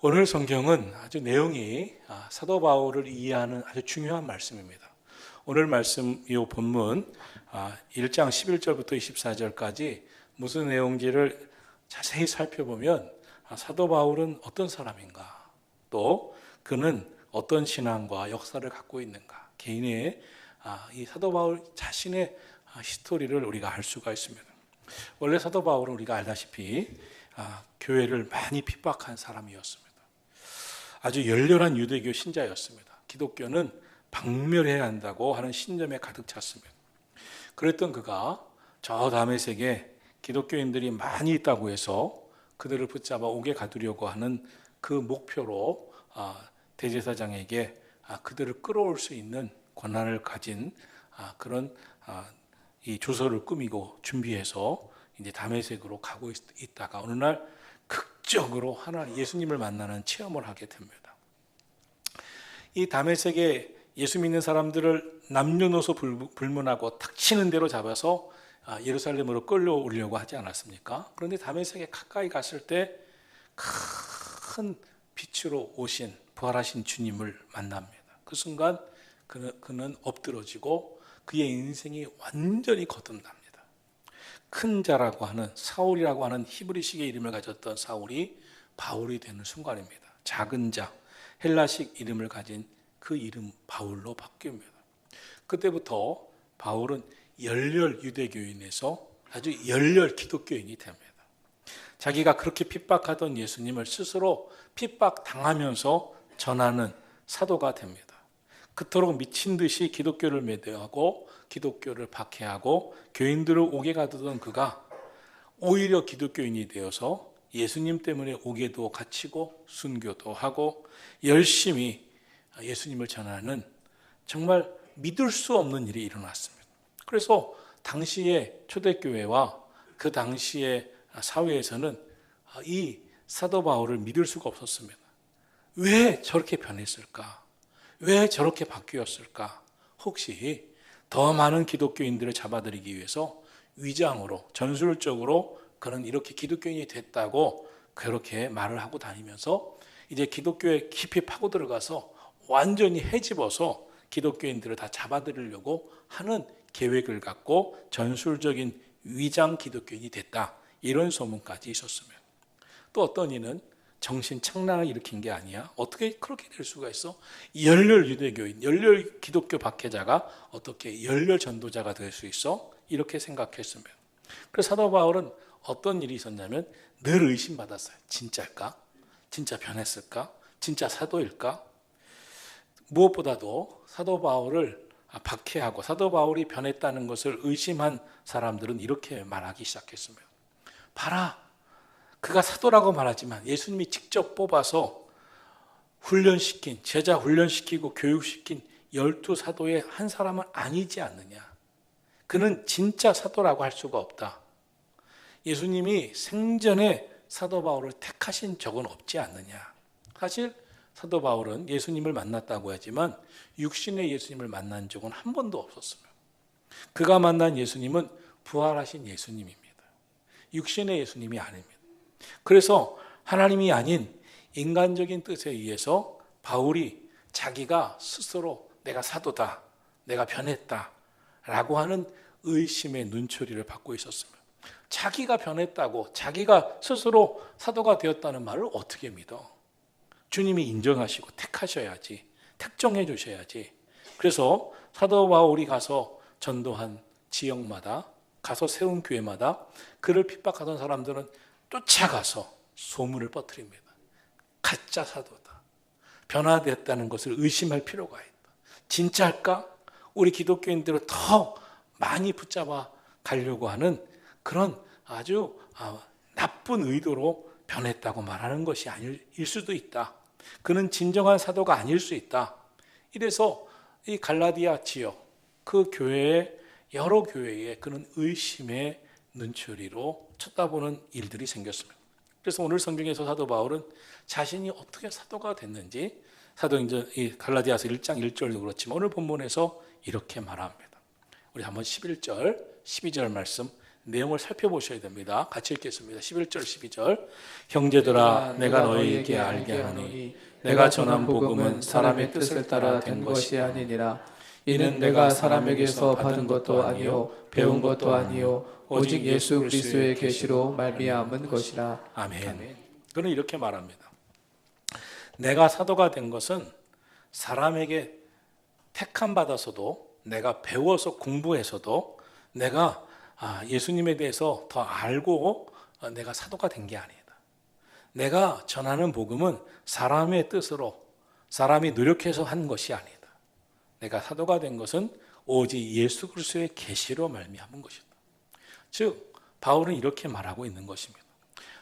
오늘 성경은 아주 내용이 사도 바울을 이해하는 아주 중요한 말씀입니다. 오늘 말씀 이 본문 1장 11절부터 24절까지 무슨 내용인지를 자세히 살펴보면 사도 바울은 어떤 사람인가, 또 그는 어떤 신앙과 역사를 갖고 있는가, 개인의 이 사도 바울 자신의 히스토리를 우리가 알 수가 있습니다. 원래 사도 바울은 우리가 알다시피 교회를 많이 핍박한 사람이었습니다. 아주 열렬한 유대교 신자였습니다. 기독교는 박멸해야 한다고 하는 신념에 가득 찼습니다. 그랬던 그가 저 다메섹에 기독교인들이 많이 있다고 해서 그들을 붙잡아 옥에 가두려고 하는 그 목표로 대제사장에게 그들을 끌어올 수 있는 권한을 가진 그런 이 조서를 꾸미고 준비해서 이제 다메섹으로 가고 있다가 어느 날 극적으로 하나님 예수님을 만나는 체험을 하게 됩니다. 이 다메섹에 예수 믿는 사람들을 남녀노소 불문하고 닥치는 대로 잡아서 예루살렘으로 끌려오려고 하지 않았습니까? 그런데 다메섹에 가까이 갔을 때 큰 빛으로 오신 부활하신 주님을 만납니다. 그 순간 그는 엎드러지고 그의 인생이 완전히 거듭납니다. 큰 자라고 하는 사울이라고 하는 히브리식의 이름을 가졌던 사울이 바울이 되는 순간입니다. 작은 자, 헬라식 이름을 가진 그 이름 바울로 바뀝니다. 그때부터 바울은 열렬 유대교인에서 아주 열렬 기독교인이 됩니다. 자기가 그렇게 핍박하던 예수님을 스스로 핍박당하면서 전하는 사도가 됩니다. 그토록 미친 듯이 기독교를 매도하고 기독교를 박해하고 교인들을 옥에 가두던 그가 오히려 기독교인이 되어서 예수님 때문에 옥에도 갇히고 순교도 하고 열심히 예수님을 전하는 정말 믿을 수 없는 일이 일어났습니다. 그래서 당시의 초대교회와 그 당시의 사회에서는 이 사도 바울을 믿을 수가 없었습니다. 왜 저렇게 변했을까? 왜 저렇게 바뀌었을까? 혹시 더 많은 기독교인들을 잡아들이기 위해서 위장으로 전술적으로 그는 이렇게 기독교인이 됐다고 그렇게 말을 하고 다니면서 이제 기독교에 깊이 파고 들어가서 완전히 헤집어서 기독교인들을 다 잡아들이려고 하는 계획을 갖고 전술적인 위장 기독교인이 됐다, 이런 소문까지 있었으면, 또 어떤 이는 정신 착란을 일으킨 게 아니야, 어떻게 그렇게 될 수가 있어? 열렬 유대교인, 열렬 기독교 박해자가 어떻게 열렬 전도자가 될 수 있어? 이렇게 생각했으면. 그래서 사도 바울은 어떤 일이 있었냐면 늘 의심받았어요. 진짜일까? 진짜 변했을까? 진짜 사도일까? 무엇보다도 사도 바울을 박해하고 사도 바울이 변했다는 것을 의심한 사람들은 이렇게 말하기 시작했습니다. 봐라, 그가 사도라고 말하지만 예수님이 직접 뽑아서 훈련시킨, 제자 훈련시키고 교육시킨 12사도의 한 사람은 아니지 않느냐. 그는 진짜 사도라고 할 수가 없다. 예수님이 생전에 사도 바울을 택하신 적은 없지 않느냐. 사실 사도 바울은 예수님을 만났다고 하지만 육신의 예수님을 만난 적은 한 번도 없었습니다. 그가 만난 예수님은 부활하신 예수님입니다. 육신의 예수님이 아닙니다. 그래서 하나님이 아닌 인간적인 뜻에 의해서 바울이 자기가 스스로 내가 사도다, 내가 변했다 라고 하는 의심의 눈초리를 받고 있었습니다. 자기가 변했다고, 자기가 스스로 사도가 되었다는 말을 어떻게 믿어? 주님이 인정하시고 택하셔야지, 택정해 주셔야지. 그래서 사도 바울이 가서 전도한 지역마다, 가서 세운 교회마다 그를 핍박하던 사람들은 쫓아가서 소문을 퍼뜨립니다. 가짜 사도다, 변화되었다는 것을 의심할 필요가 있다. 진짜일까? 우리 기독교인들을 더 많이 붙잡아 가려고 하는 그런 아주 나쁜 의도로 변했다고 말하는 것이 아닐 수도 있다. 그는 진정한 사도가 아닐 수 있다. 이래서 이 갈라디아 지역 그 교회의 여러 교회에 그는 의심의 눈초리로 쳐다보는 일들이 생겼습니다. 그래서 오늘 성경에서 사도 바울은 자신이 어떻게 사도가 됐는지 사도행전 이 갈라디아서 1장 1절도 그렇지만 오늘 본문에서 이렇게 말합니다. 우리 한번 11절, 12절 말씀 내용을 살펴보셔야 됩니다. 같이 읽겠습니다. 11절 12절. 형제들아 내가 너희에게 알게 하노니 내가 전한 복음은 사람의 뜻을 따라 된 것이 아니니라. 이는 내가 사람에게서 받은 것도 아니요 배운 것도 아니요 오직 예수 그리스도의 계시로 말미암은 것이라. 아멘. 그는 이렇게 말합니다. 내가 사도가 된 것은 사람에게 택함 받아서도, 내가 배워서 공부해서도, 내가 예수님에 대해서 더 알고 내가 사도가 된 게 아니다. 내가 전하는 복음은 사람의 뜻으로, 사람이 노력해서 한 것이 아니다. 내가 사도가 된 것은 오직 예수 그리스도의 계시로 말미암은 것이다. 즉 바울은 이렇게 말하고 있는 것입니다.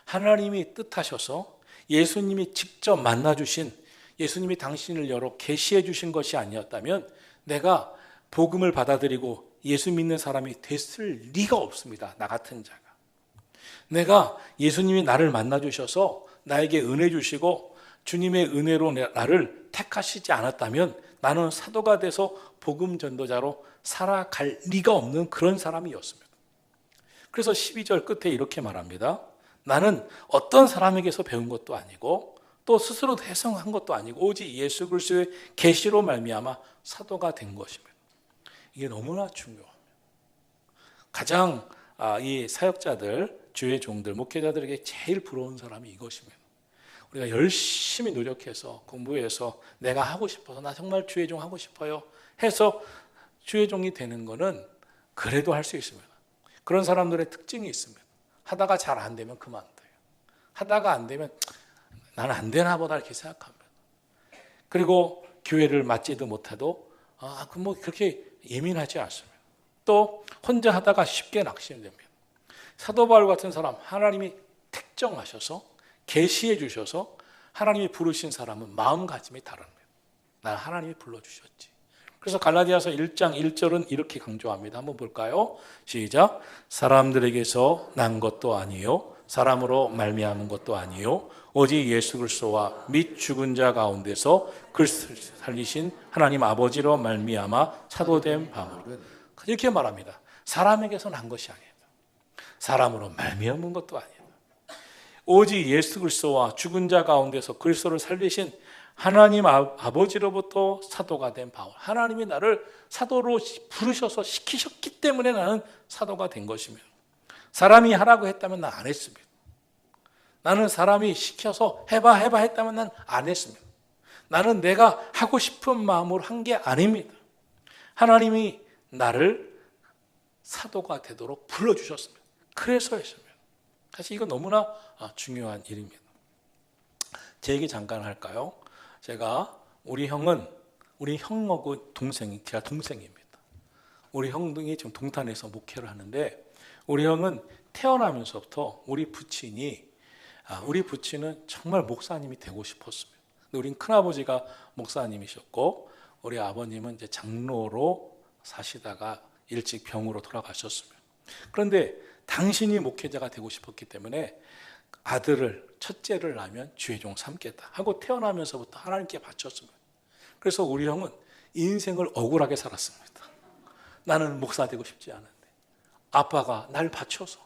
하나님이 뜻하셔서 예수님이 직접 만나주신, 예수님이 당신을 열어 계시해 주신 것이 아니었다면 내가 복음을 받아들이고 예수 믿는 사람이 됐을 리가 없습니다. 나 같은 자가. 내가 예수님이 나를 만나주셔서 나에게 은혜 주시고 주님의 은혜로 나를 택하시지 않았다면 나는 사도가 돼서 복음 전도자로 살아갈 리가 없는 그런 사람이었습니다. 그래서 12절 끝에 이렇게 말합니다. 나는 어떤 사람에게서 배운 것도 아니고 또 스스로 해석한 것도 아니고 오직 예수 그리스도의 계시로 말미암아 사도가 된 것입니다. 이게 너무나 중요합니다. 가장 이 사역자들, 주의 종들, 목회자들에게 제일 부러운 사람이 이것입니다. 우리가 열심히 노력해서 공부해서 내가 하고 싶어서 나 정말 주의 종 하고 싶어요 해서 주의 종이 되는 거는 그래도 할 수 있습니다. 그런 사람들의 특징이 있습니다. 하다가 잘 안 되면 그만둬요. 하다가 안 되면 나는 안 되나 보다 이렇게 생각합니다. 그리고 교회를 맡지도 못해도 그렇게 예민하지 않습니다. 또 혼자 하다가 쉽게 낙심됩니다. 사도 바울 같은 사람 하나님이 택정하셔서 계시해 주셔서 하나님이 부르신 사람은 마음가짐이 다릅니다. 난 하나님이 불러주셨지. 그래서 갈라디아서 1장 1절은 이렇게 강조합니다. 한번 볼까요? 시작. 사람들에게서 난 것도 아니요 사람으로 말미암은 것도 아니요 오직 예수 그리스도와 및 죽은 자 가운데서 그리스도를 살리신 하나님 아버지로 말미암아 사도된 바울. 이렇게 말합니다. 사람에게서 난 것이 아니다. 사람으로 말미암은 것도 아니다. 오직 예수 그리스도와 죽은 자 가운데서 그리스도를 살리신 하나님 아버지로부터 사도가 된 바울. 하나님이 나를 사도로 부르셔서 시키셨기 때문에 나는 사도가 된 것이며 사람이 하라고 했다면 난 안 했습니다. 나는 사람이 시켜서 해봐 했다면 난 안 했습니다. 나는 내가 하고 싶은 마음으로 한 게 아닙니다. 하나님이 나를 사도가 되도록 불러주셨습니다. 그래서 했습니다. 사실 이거 너무나 중요한 일입니다. 제 얘기 잠깐 할까요? 우리 형하고 제가 동생입니다. 우리 형이 지금 동탄에서 목회를 하는데 우리 형은 태어나면서부터 우리 부친은 정말 목사님이 되고 싶었습니다. 우리 큰아버지가 목사님이셨고 우리 아버님은 이제 장로로 사시다가 일찍 병으로 돌아가셨습니다. 그런데 당신이 목회자가 되고 싶었기 때문에 첫째를 낳으면 주의 종 삼겠다 하고 태어나면서부터 하나님께 바쳤습니다. 그래서 우리 형은 인생을 억울하게 살았습니다. 나는 목사 되고 싶지 않은데 아빠가 날 바쳐서.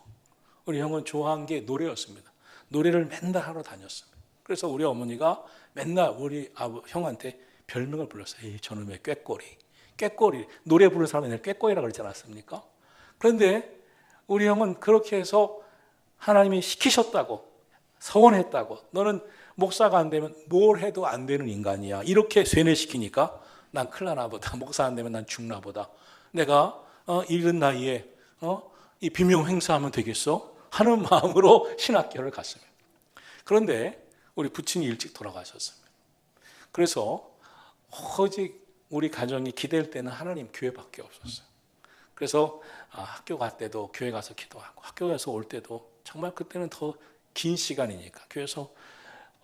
우리 형은 좋아한 게 노래였습니다. 노래를 맨날 하러 다녔습니다. 그래서 우리 어머니가 맨날 우리 형한테 별명을 불렀어요. 저놈의 꾀꼬리. 노래 부르는 사람이 꾀꼬리라고 그러지 않았습니까? 그런데 우리 형은 그렇게 해서 하나님이 시키셨다고, 서원했다고, 너는 목사가 안 되면 뭘 해도 안 되는 인간이야, 이렇게 쇠뇌시키니까 난 큰일 나나 보다, 목사 안 되면 난 죽나 보다, 내가 이른 나이에 이 비명 행사하면 되겠어? 하는 마음으로 신학교를 갔습니다. 그런데 우리 부친이 일찍 돌아가셨습니다. 그래서 오직 우리 가정이 기댈 때는 하나님 교회밖에 없었어요. 그래서 학교 갈 때도 교회 가서 기도하고 학교 가서 올 때도 정말 그때는 더 긴 시간이니까 교회에서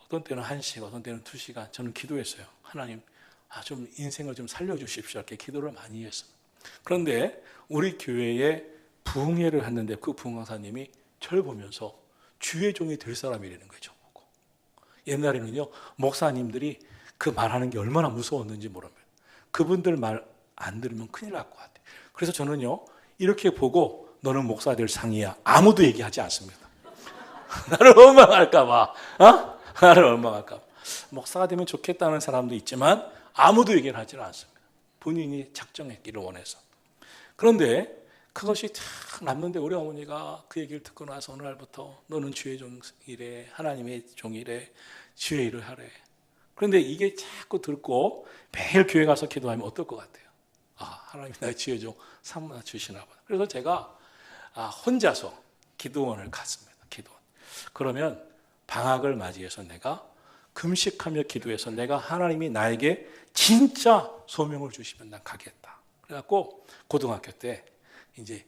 어떤 때는 1시간, 어떤 때는 2시간 저는 기도했어요. 하나님 좀 인생을 좀 살려주십시오. 이렇게 기도를 많이 했습니다. 그런데 우리 교회에 부흥회를 했는데 그 부흥강사님이 저를 보면서 주의 종이 될 사람이라는 거예요. 저보고. 옛날에는요 목사님들이 그 말하는 게 얼마나 무서웠는지 모릅니다. 그분들 말 안 들으면 큰일 날 것 같아요. 그래서 저는요 이렇게 보고 너는 목사 될 상이야. 아무도 얘기하지 않습니다. 나를 원망할까 봐. 나를 원망할까 봐. 목사가 되면 좋겠다는 사람도 있지만 아무도 얘기를 하지는 않습니다. 본인이 작정했기를 원해서. 그런데 그것이 탁 남는데 우리 어머니가 그 얘기를 듣고 나서 어느 날부터 너는 주의 종이래, 하나님의 종이래, 주의 일을 하래. 그런데 이게 자꾸 듣고 매일 교회 가서 기도하면 어떨 것 같아요? 하나님이 나의 주의 종 삼아 주시나 봐. 그래서 제가 혼자서 기도원을 갔습니다. 기도원. 그러면 방학을 맞이해서 내가 금식하며 기도해서 내가 하나님이 나에게 진짜 소명을 주시면 난 가겠다. 그래갖고 고등학교 때 이제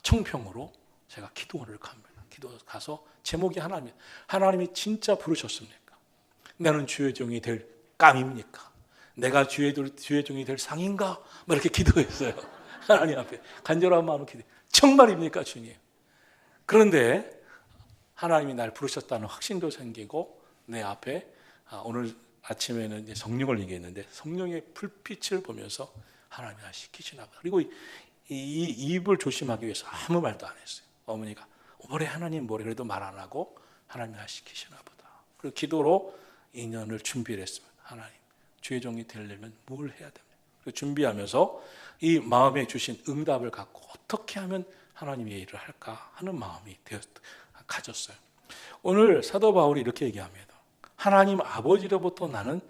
청평으로 제가 기도원을 갑니다. 기도 가서 제목이 하나님이 진짜 부르셨습니까? 나는 주의 종이 될 깜입니까? 내가 주의 종이 될 상인가? 이렇게 기도했어요. 하나님 앞에 간절한 마음으로 기도해. 정말입니까, 주님? 그런데 하나님이 날 부르셨다는 확신도 생기고 내 앞에 오늘 아침에는 이제 성령을 얘기했는데 성령의 불빛을 보면서 하나님이 날 시키시나 봐. 그리고 이 입을 조심하기 위해서 아무 말도 안 했어요. 어머니가 뭐래 하나님 뭐래 그래도 말 안 하고 하나님이 날 시키시나 보다. 그리고 기도로 2년을 준비를 했습니다. 하나님 주의 종이 되려면 뭘 해야 됩니까? 준비하면서 이 마음에 주신 응답을 갖고 어떻게 하면 하나님의 일을 할까 하는 마음이 가졌어요. 오늘 사도 바울이 이렇게 얘기합니다. 하나님 아버지로부터 나는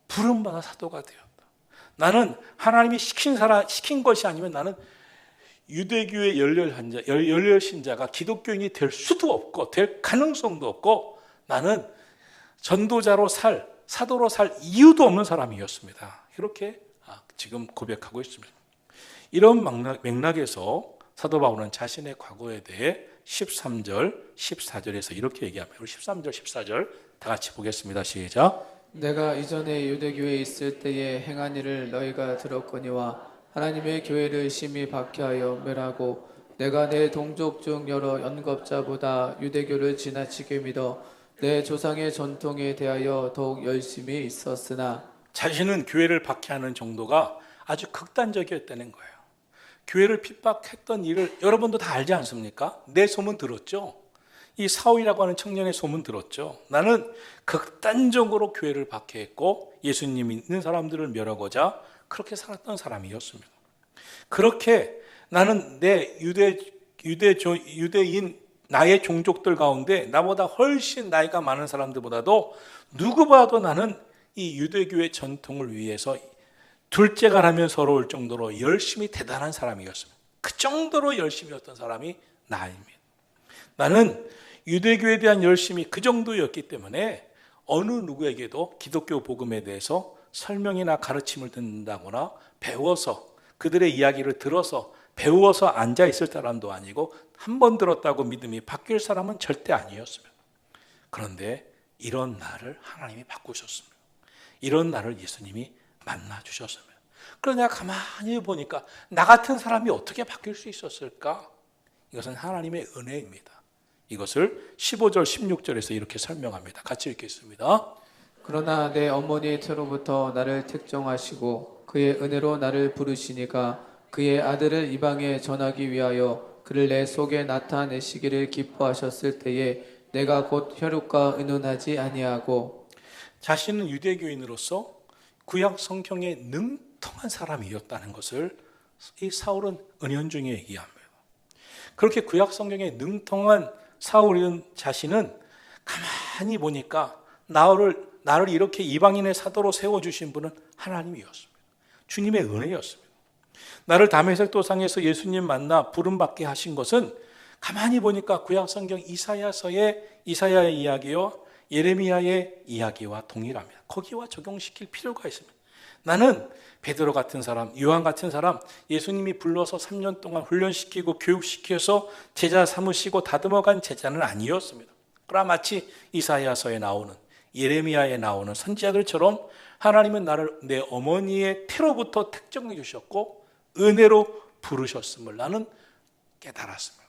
부름받아 사도가 되었다. 나는 하나님이 시킨 것이 아니면 나는 유대교의 열렬신자가 기독교인이 될 수도 없고 될 가능성도 없고 나는 전도자로 사도로 살 이유도 없는 사람이었습니다. 이렇게 지금 고백하고 있습니다. 이런 맥락에서 사도 바울은 자신의 과거에 대해 13절, 14절에서 이렇게 얘기합니다. 13절, 14절 다 같이 보겠습니다. 시작. 내가 이전에 유대교에 있을 때에 행한 일을 너희가 들었거니와 하나님의 교회를 심히 박해하여 멸하고 내가 내 동족 중 여러 연겁자보다 유대교를 지나치게 믿어 내 조상의 전통에 대하여 더욱 열심히 있었으나 자신은 교회를 박해하는 정도가 아주 극단적이었다는 거예요. 교회를 핍박했던 일을 여러분도 다 알지 않습니까? 내 소문 들었죠? 이 사울이라고 하는 청년의 소문 들었죠? 나는 극단적으로 교회를 박해했고 예수님 믿는 사람들을 멸하고자 그렇게 살았던 사람이었습니다. 그렇게 나는 내 유대인 나의 종족들 가운데 나보다 훨씬 나이가 많은 사람들보다도 누구보다도 나는 이 유대교의 전통을 위해서 둘째가라면 서러울 정도로 열심히 대단한 사람이었습니다. 그 정도로 열심히였던 사람이 나입니다. 나는 유대교에 대한 열심이 그 정도였기 때문에 어느 누구에게도 기독교 복음에 대해서 설명이나 가르침을 듣는다거나 배워서 그들의 이야기를 들어서 배워서 앉아 있을 사람도 아니고 한 번 들었다고 믿음이 바뀔 사람은 절대 아니었습니다. 그런데 이런 나를 하나님이 바꾸셨습니다. 이런 나를 예수님이 만나 주셨습니다. 그런데 내가 가만히 보니까 나 같은 사람이 어떻게 바뀔 수 있었을까? 이것은 하나님의 은혜입니다. 이것을 15절 16절에서 이렇게 설명합니다. 같이 읽겠습니다. 그러나 내 어머니의 태로부터 나를 택정하시고 그의 은혜로 나를 부르시니까 그의 아들을 이방에 전하기 위하여 그를 내 속에 나타내시기를 기뻐하셨을 때에 내가 곧 혈육과 의논하지 아니하고 자신은 유대교인으로서 구약 성경에 능통한 사람이었다는 것을 이 사울은 은연중에 얘기합니다. 그렇게 구약 성경에 능통한 사울은 자신은 가만히 보니까 나를 이렇게 이방인의 사도로 세워주신 분은 하나님이었습니다. 주님의 은혜였습니다. 나를 다메섹 도상에서 예수님 만나 부름받게 하신 것은 가만히 보니까 구약 성경 이사야의 이야기와 예레미야의 이야기와 동일합니다. 거기와 적용시킬 필요가 있습니다. 나는 베드로 같은 사람, 요한 같은 사람, 예수님이 불러서 3년 동안 훈련시키고 교육시켜서 제자 삼으시고 다듬어간 제자는 아니었습니다. 그러나 마치 이사야서에 나오는 예레미야에 나오는 선지자들처럼 하나님은 나를 내 어머니의 태로부터 택정해 주셨고 은혜로 부르셨음을 나는 깨달았습니다.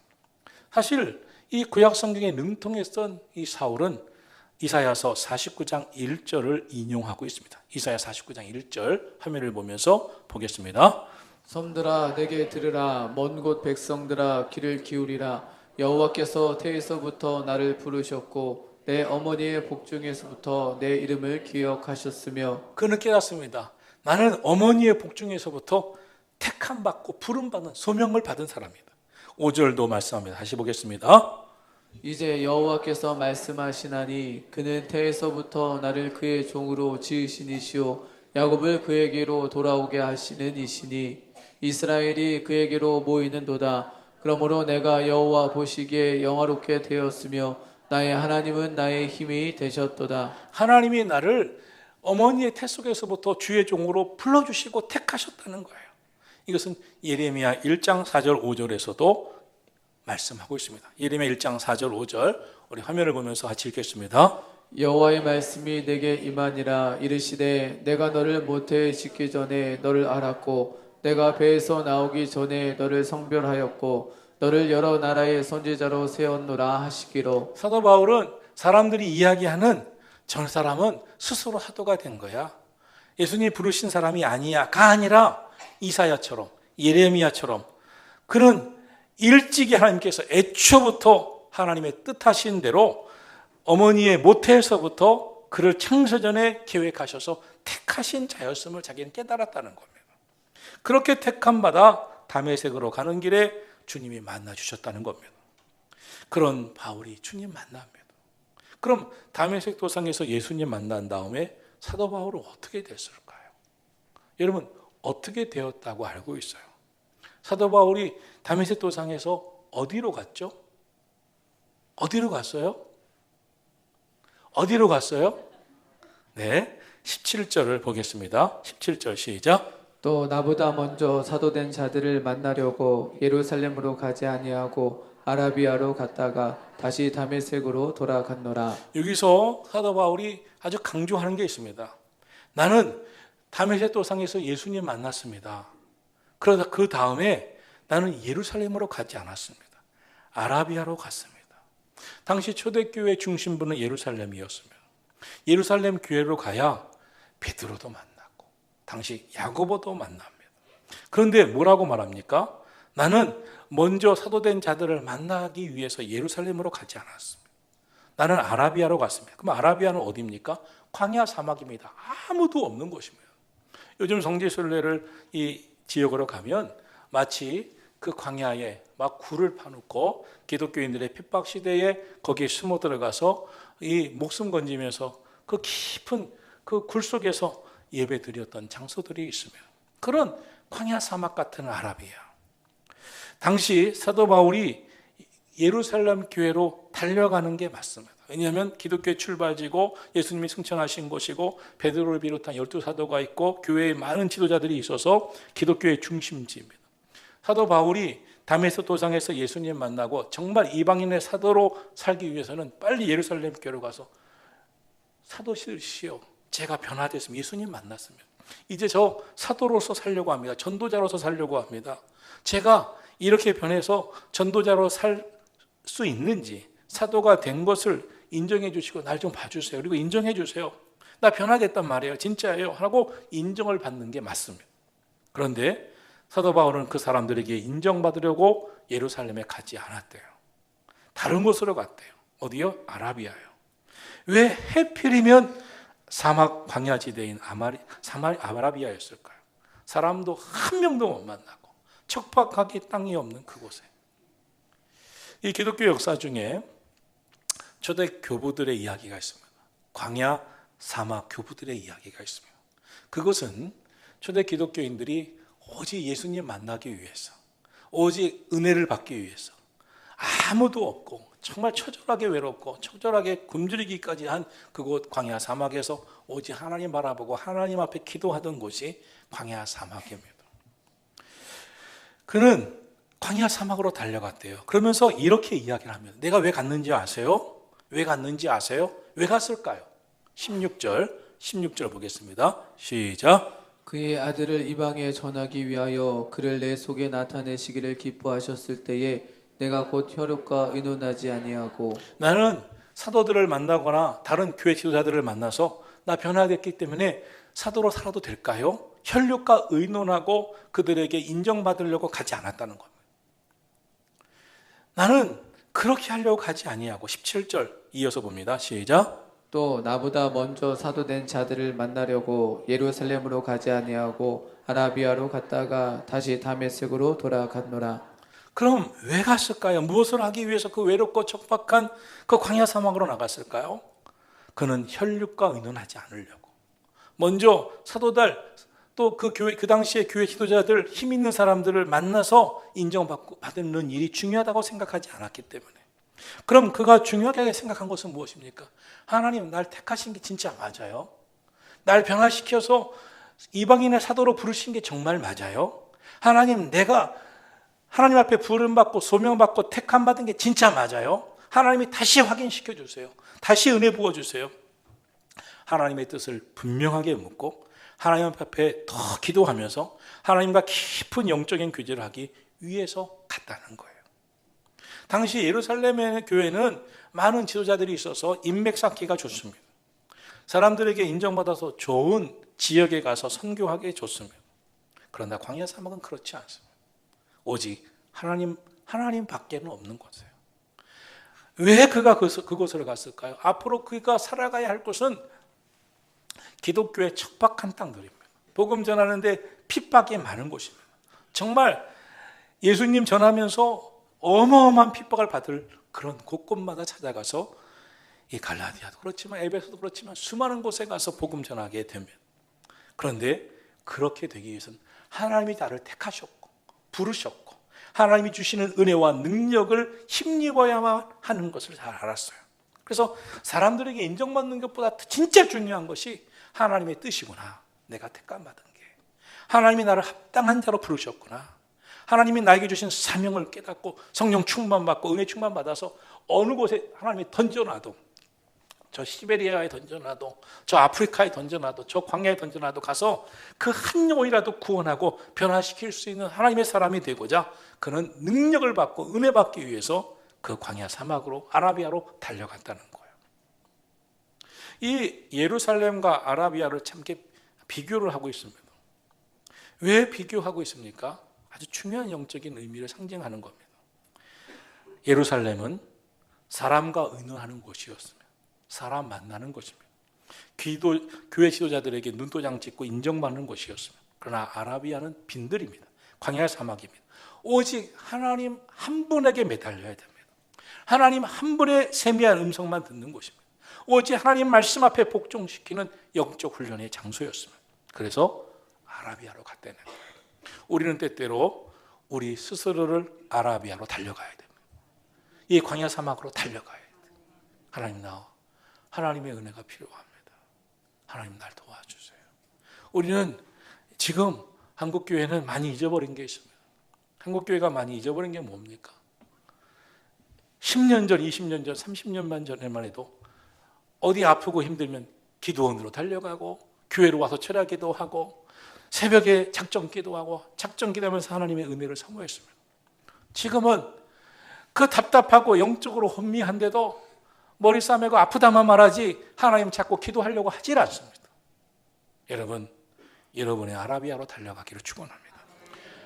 사실 이 구약 성경에 능통했던 이 사울은 이사야서 49장 1절을 인용하고 있습니다. 이사야 49장 1절 화면을 보면서 보겠습니다. 섬들아 내게 들으라. 먼 곳 백성들아 귀를 기울이라. 여호와께서 태에서부터 나를 부르셨고 내 어머니의 복중에서부터 내 이름을 기억하셨으며 그는 깨닫습니다. 나는 어머니의 복중에서부터 택함 받고 부름 받는 소명을 받은 사람이다. 5절도 말씀합니다. 다시 보겠습니다. 이제 여호와께서 말씀하시나니 그는 태에서부터 나를 그의 종으로 지으신 이시오 야곱을 그에게로 돌아오게 하시는 이시니 이스라엘이 그에게로 모이는도다. 그러므로 내가 여호와 보시기에 영화롭게 되었으며 나의 하나님은 나의 힘이 되셨도다. 하나님이 나를 어머니의 태 속에서부터 주의 종으로 불러주시고 택하셨다는 거예요. 이것은 예레미야 1장 4절 5절에서도 말씀하고 있습니다. 예레미야 1장 4절 5절 우리 화면을 보면서 같이 읽겠습니다. 여호와의 말씀이 내게 임하니라. 이르시되 내가 너를 모태에 짓기 전에 너를 알았고 내가 배에서 나오기 전에 너를 성별하였고 너를 여러 나라의 선지자로 세웠노라 하시기로. 사도 바울은 사람들이 이야기하는 저 사람은 스스로 사도가 된 거야. 예수님이 부르신 사람이 아니야가 아니라 이사야처럼 예레미야처럼 그는 일찍이 하나님께서 애초부터 하나님의 뜻하신 대로 어머니의 모태에서부터 그를 창세전에 계획하셔서 택하신 자였음을 자기는 깨달았다는 겁니다. 그렇게 택함 받아 다메섹으로 가는 길에 주님이 만나 주셨다는 겁니다. 그런 바울이 주님 만납니다. 그럼 다메섹 도상에서 예수님 만난 다음에 사도 바울은 어떻게 됐을까요? 여러분 어떻게 되었다고 알고 있어요? 사도 바울이 다메섹 도상에서 어디로 갔죠? 어디로 갔어요? 어디로 갔어요? 네, 17절을 보겠습니다. 17절 시작. 또 나보다 먼저 사도된 자들을 만나려고 예루살렘으로 가지 아니하고 아라비아로 갔다가 다시 다메섹으로 돌아갔노라. 여기서 사도 바울이 아주 강조하는 게 있습니다. 나는 다메섹 도상에서 예수님 만났습니다. 그러다 그 다음에 나는 예루살렘으로 가지 않았습니다. 아라비아로 갔습니다. 당시 초대교회 중심부는 예루살렘이었습니다. 예루살렘 교회로 가야 베드로도 만났고 당시 야고보도 만납니다. 그런데 뭐라고 말합니까? 나는 먼저 사도된 자들을 만나기 위해서 예루살렘으로 가지 않았습니다. 나는 아라비아로 갔습니다. 그럼 아라비아는 어디입니까? 광야 사막입니다. 아무도 없는 곳입니다. 요즘 성지순례를 이 지역으로 가면 마치 그 광야에 막 굴을 파놓고 기독교인들의 핍박 시대에 거기에 숨어 들어가서 이 목숨 건지면서 그 깊은 그 굴 속에서 예배 드렸던 장소들이 있으며 그런 광야 사막 같은 아라비아. 당시 사도 바울이 예루살렘 교회로 달려가는 게 맞습니다. 왜냐하면 기독교의 출발지고 예수님이 승천하신 곳이고 베드로를 비롯한 12사도가 있고 교회에 많은 지도자들이 있어서 기독교의 중심지입니다. 사도 바울이 다메섹 도상에서 예수님 만나고 정말 이방인의 사도로 살기 위해서는 빨리 예루살렘 교회로 가서 사도시오 제가 변화됐습니다. 예수님 만났습니다. 이제 저 사도로서 살려고 합니다. 전도자로서 살려고 합니다. 제가 이렇게 변해서 전도자로 살 수 있는지 사도가 된 것을 인정해 주시고 날 좀 봐주세요. 그리고 인정해 주세요. 나 변화됐단 말이에요. 진짜예요. 하고 인정을 받는 게 맞습니다. 그런데 사도 바울은 그 사람들에게 인정받으려고 예루살렘에 가지 않았대요. 다른 곳으로 갔대요. 어디요? 아라비아요. 왜 해필이면 사막 광야지대인 아라비아였을까요? 사람도 한 명도 못 만나고 척박하게 땅이 없는 그곳에. 이 기독교 역사 중에 초대 교부들의 이야기가 있습니다. 광야 사막 교부들의 이야기가 있습니다. 그것은 초대 기독교인들이 오직 예수님 만나기 위해서, 오직 은혜를 받기 위해서 아무도 없고 정말 처절하게 외롭고 처절하게 굶주리기까지 한 그곳 광야 사막에서 오직 하나님 바라보고 하나님 앞에 기도하던 곳이 광야 사막입니다. 그는 광야 사막으로 달려갔대요. 그러면서 이렇게 이야기를 합니다. 내가 왜 갔는지 아세요? 왜 갔는지 아세요? 왜 갔을까요? 16절 보겠습니다. 시작. 그의 아들을 이방에 전하기 위하여 그를 내 속에 나타내시기를 기뻐하셨을 때에 내가 곧 혈육과 의논하지 아니하고. 나는 사도들을 만나거나 다른 교회 지도자들을 만나서 나 변화됐기 때문에 사도로 살아도 될까요? 혈육과 의논하고 그들에게 인정받으려고 가지 않았다는 겁니다. 나는 그렇게 하려고 가지 아니하고 17절 이어서 봅니다. 시작. 또 나보다 먼저 사도된 자들을 만나려고 예루살렘으로 가지 아니하고 아라비아로 갔다가 다시 다메섹으로 돌아갔노라. 그럼 왜 갔을까요? 무엇을 하기 위해서 그 외롭고 척박한 그 광야 사막으로 나갔을까요? 그는 혈육과 의논하지 않으려고. 먼저 사도들 또 그 교회 그 당시에 교회 지도자들 힘 있는 사람들을 만나서 인정받고 받는 일이 중요하다고 생각하지 않았기 때문에. 그럼 그가 중요하게 생각한 것은 무엇입니까? 하나님 날 택하신 게 진짜 맞아요? 날 변화시켜서 이방인의 사도로 부르신 게 정말 맞아요? 하나님 내가 하나님 앞에 부름받고 소명받고 택함 받은 게 진짜 맞아요? 하나님이 다시 확인시켜 주세요. 다시 은혜 부어주세요. 하나님의 뜻을 분명하게 묻고 하나님 앞에 더 기도하면서 하나님과 깊은 영적인 교제를 하기 위해서 갔다는 거예요. 당시 예루살렘의 교회는 많은 지도자들이 있어서 인맥 쌓기가 좋습니다. 사람들에게 인정받아서 좋은 지역에 가서 선교하기 좋습니다. 그러나 광야 사막은 그렇지 않습니다. 오직 하나님 밖에는 없는 곳이에요. 왜 그가 그곳으로 갔을까요? 앞으로 그가 살아가야 할 곳은 기독교의 척박한 땅들입니다. 복음 전하는데 핍박이 많은 곳입니다. 정말 예수님 전하면서 어마어마한 핍박을 받을 그런 곳곳마다 찾아가서 이 갈라디아도 그렇지만 에베소도 그렇지만 수많은 곳에 가서 복음 전하게 됩니다. 그런데 그렇게 되기 위해서는 하나님이 나를 택하셨고 부르셨고 하나님이 주시는 은혜와 능력을 힘입어야만 하는 것을 잘 알았어요. 그래서 사람들에게 인정받는 것보다 진짜 중요한 것이 하나님의 뜻이구나. 내가 택감 받은 게 하나님이 나를 합당한 자로 부르셨구나. 하나님이 나에게 주신 사명을 깨닫고 성령 충만받고 은혜 충만받아서 어느 곳에 하나님이 던져놔도 저 시베리아에 던져놔도 저 아프리카에 던져놔도 저 광야에 던져놔도 가서 그 한 영혼이라도 구원하고 변화시킬 수 있는 하나님의 사람이 되고자 그는 능력을 받고 은혜 받기 위해서 그 광야 사막으로 아라비아로 달려갔다는 거예요. 이 예루살렘과 아라비아를 참 비교를 하고 있습니다. 왜 비교하고 있습니까? 아주 중요한 영적인 의미를 상징하는 겁니다. 예루살렘은 사람과 의논하는 곳이었습니다. 사람 만나는 곳입니다. 교회 지도자들에게 눈도장 찍고 인정받는 곳이었습니다. 그러나 아라비아는 빈들입니다. 광야 사막입니다. 오직 하나님 한 분에게 매달려야 됩니다. 하나님 한 분의 세미한 음성만 듣는 곳입니다. 오직 하나님 말씀 앞에 복종시키는 영적 훈련의 장소였습니다. 그래서 아라비아로 갔다는 거예요. 우리는 때때로 우리 스스로를 아라비아로 달려가야 됩니다. 이 광야 사막으로 달려가야 돼요. 하나님 나와 하나님의 은혜가 필요합니다. 하나님 날 도와주세요. 우리는 지금 한국교회는 많이 잊어버린 게 있습니다. 한국교회가 많이 잊어버린 게 뭡니까? 10년 전, 20년 전, 30년만 전에만 해도 어디 아프고 힘들면 기도원으로 달려가고 교회로 와서 철야 기도하고 새벽에 작정 기도하고 작정 기도하면서 하나님의 은혜를 사모했습니다. 지금은 그 답답하고 영적으로 혼미한데도 머리 싸매고 아프다만 말하지 하나님 찾고 기도하려고 하질 않습니다. 여러분, 여러분의 아라비아로 달려가기를 축원합니다.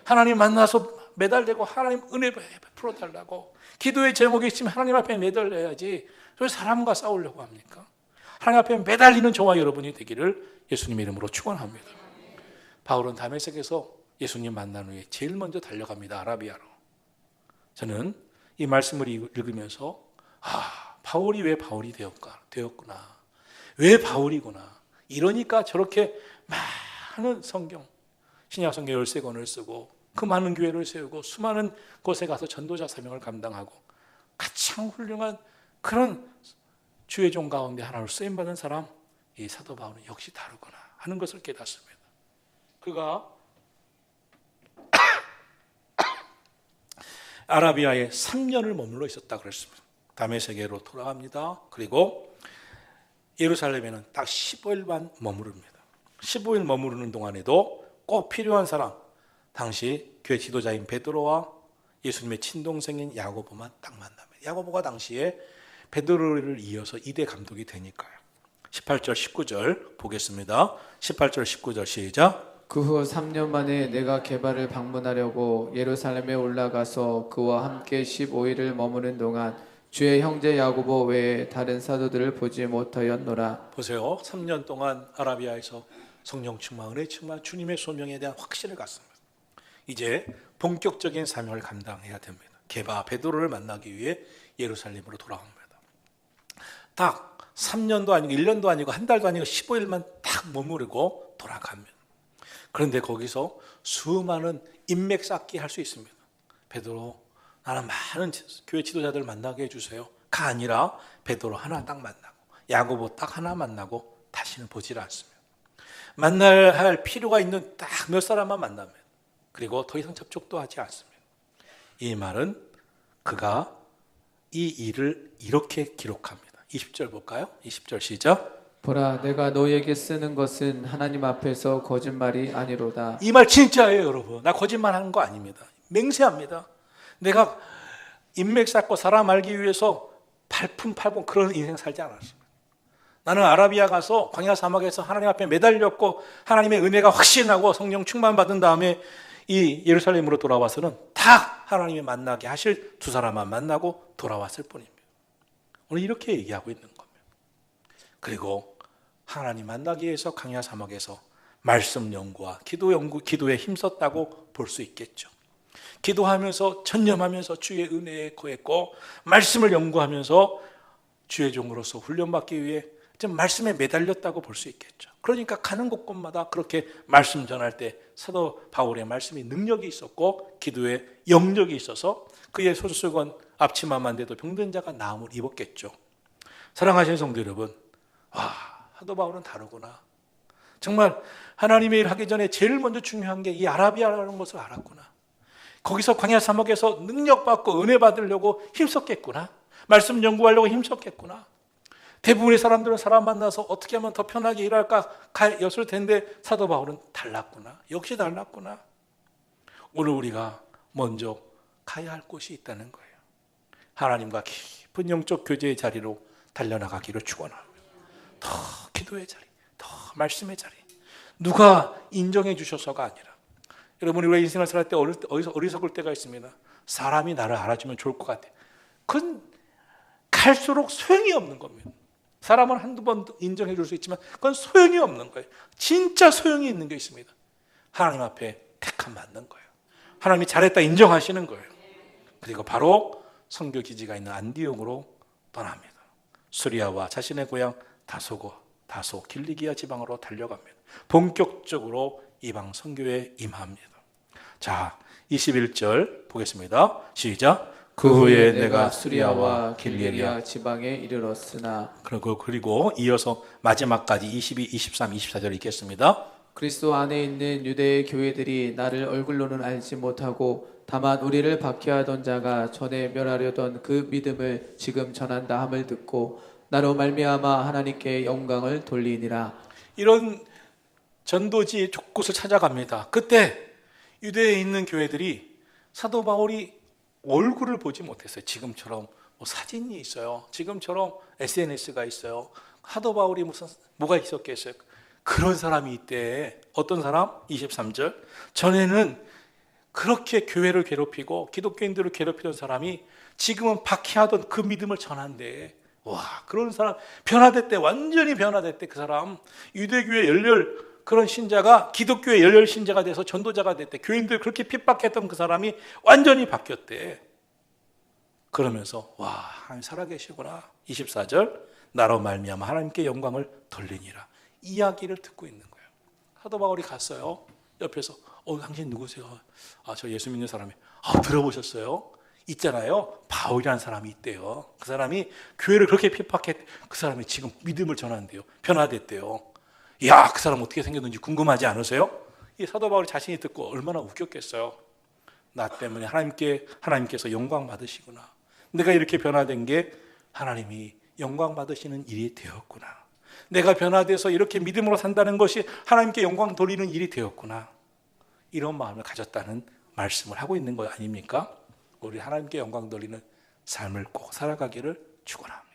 하나님 만나서 매달리고 하나님 은혜 베풀어 달라고 기도의 제목이 있으면 하나님 앞에 매달려야지 왜 사람과 싸우려고 합니까? 하나님 앞에 매달리는 저와 여러분이 되기를 예수님 이름으로 축원합니다. 바울은 다메섹에서 예수님 만난 후에 제일 먼저 달려갑니다. 아라비아로. 저는 이 말씀을 읽으면서 바울이 왜 바울이 되었구나. 왜 바울이구나. 이러니까 저렇게 많은 성경, 신약 성경 13권을 쓰고 그 많은 교회를 세우고 수많은 곳에 가서 전도자 사명을 감당하고 가장 훌륭한 그런 주의 종 가운데 하나로 쓰임받은 사람, 이 사도 바울은 역시 다르구나 하는 것을 깨닫습니다. 그가 아라비아에 3년을 머물러 있었다 그랬습니다. 다메섹으로 돌아갑니다. 그리고 예루살렘에는 딱 15일만 머무릅니다. 15일 머무르는 동안에도 꼭 필요한 사람, 당시 교회 지도자인 베드로와 예수님의 친동생인 야고보만 딱 만납니다. 야고보가 당시에 베드로를 이어서 2대 감독이 되니까요. 18절 19절 보겠습니다. 18절 19절 시작. 그 후 3년 만에 내가 게바를 방문하려고 예루살렘에 올라가서 그와 함께 15일을 머무는 동안 주의 형제 야고보 외에 다른 사도들을 보지 못하였노라. 보세요. 3년 동안 아라비아에서 성령 충만, 은혜 충만, 주님의 소명에 대한 확신을 갖습니다. 이제 본격적인 사명을 감당해야 됩니다. 게바 베드로를 만나기 위해 예루살렘으로 돌아옵니다. 딱 3년도 아니고 1년도 아니고 한 달도 아니고 15일만 딱 머무르고 돌아갑니다. 그런데 거기서 수많은 인맥 쌓기 할 수 있습니다. 베드로, 나는 많은 교회 지도자들 만나게 해주세요. 가 아니라 베드로 하나 딱 만나고 야고보 딱 하나 만나고 다시는 보지를 않습니다. 만나야 할 필요가 있는 딱 몇 사람만 만납니다. 그리고 더 이상 접촉도 하지 않습니다. 이 말은 그가 이 일을 이렇게 기록합니다. 20절 볼까요? 20절 시작. 보라, 내가 너에게 쓰는 것은 하나님 앞에서 거짓말이 아니로다. 이 말 진짜예요, 여러분. 나 거짓말하는 거 아닙니다. 맹세합니다. 내가 인맥 쌓고 사람 알기 위해서 팔품 그런 인생 살지 않았습니다. 나는 아라비아 가서 광야 사막에서 하나님 앞에 매달렸고 하나님의 은혜가 확신하고 성령 충만 받은 다음에 이 예루살렘으로 돌아와서는 다 하나님이 만나게 하실 두 사람만 만나고 돌아왔을 뿐입니다. 오늘 이렇게 얘기하고 있는 겁니다. 그리고 하나님 만나기 위해서 광야 사막에서 말씀 연구와 기도에 힘썼다고 볼 수 있겠죠. 기도하면서 전념하면서 주의 은혜에 거했고 말씀을 연구하면서 주의 종으로서 훈련받기 위해 좀 말씀에 매달렸다고 볼 수 있겠죠. 그러니까 가는 곳곳마다 그렇게 말씀 전할 때 사도 바울의 말씀이 능력이 있었고 기도에 영역이 있어서 그의 손수건 앞치마만 돼도 병든 자가 나음을 입었겠죠. 사랑하시는 성도 여러분, 와, 사도 바울은 다르구나. 정말 하나님의 일 하기 전에 제일 먼저 중요한 게 이 아라비아라는 것을 알았구나. 거기서 광야 사막에서 능력받고 은혜 받으려고 힘썼겠구나. 말씀 연구하려고 힘썼겠구나. 대부분의 사람들은 사람 만나서 어떻게 하면 더 편하게 일할까 였을 텐데 사도 바울은 달랐구나. 역시 달랐구나. 오늘 우리가 먼저 가야 할 곳이 있다는 거예요. 하나님과 깊은 영적 교제의 자리로 달려나가기를 축원합니다. 더 기도의 자리, 더 말씀의 자리. 누가 인정해 주셔서가 아니라 여러분이 우리가 인생을 살 때 어리석을 때가 있습니다. 사람이 나를 알아주면 좋을 것 같아. 그건 갈수록 소용이 없는 겁니다. 사람은 한두 번 인정해 줄 수 있지만 그건 소용이 없는 거예요. 진짜 소용이 있는 게 있습니다. 하나님 앞에 택함 받는 거예요. 하나님이 잘했다 인정하시는 거예요. 그리고 바로 선교 기지가 있는 안디옥으로 떠납니다. 수리아와 자신의 고향 다소 길리기아 지방으로 달려갑니다. 본격적으로 이방 선교에 임합니다. 자, 21절 보겠습니다. 시작. 그 후에 내가 수리아와 길리기아 지방에 이르렀으나 그리고 이어서 마지막까지 22, 23, 24절 읽겠습니다. 그리스도 안에 있는 유대의 교회들이 나를 얼굴로는 알지 못하고 다만 우리를 박해하던 자가 전에 멸하려던 그 믿음을 지금 전한다 함을 듣고 나로 말미암아 하나님께 영광을 돌리니라. 이런 전도지 곳곳을 찾아갑니다. 그때 유대에 있는 교회들이 사도 바울이 얼굴을 보지 못했어요. 지금처럼 사진이 있어요. 지금처럼 SNS가 있어요. 사도 바울이 뭐가 있었겠어요. 그런 사람이 이때 어떤 사람? 23절. 전에는 그렇게 교회를 괴롭히고 기독교인들을 괴롭히던 사람이 지금은 박해하던 그 믿음을 전한대. 와, 그런 사람 변화됐대. 완전히 변화됐대. 그 사람 유대교회 열렬 그런 신자가 기독교의 열렬 신자가 돼서 전도자가 됐대. 교인들 그렇게 핍박했던 그 사람이 완전히 바뀌었대. 그러면서 와, 하나님 살아계시구나. 24절. 나로 말미암아 하나님께 영광을 돌리니라. 이야기를 듣고 있는 거예요. 사도 바울이 갔어요. 옆에서 당신 누구세요? 저 예수 믿는 사람이. 들어보셨어요? 있잖아요. 바울이라는 사람이 있대요. 그 사람이 교회를 그렇게 핍박했대. 그 사람이 지금 믿음을 전한대요. 변화됐대요. 야, 그 사람 어떻게 생겼는지 궁금하지 않으세요? 이 사도 바울이 자신이 듣고 얼마나 웃겼겠어요. 나 때문에 하나님께서 영광 받으시구나. 내가 이렇게 변화된 게 하나님이 영광 받으시는 일이 되었구나. 내가 변화돼서 이렇게 믿음으로 산다는 것이 하나님께 영광 돌리는 일이 되었구나. 이런 마음을 가졌다는 말씀을 하고 있는 거 아닙니까? 우리 하나님께 영광 돌리는 삶을 꼭 살아가기를 축원합니다.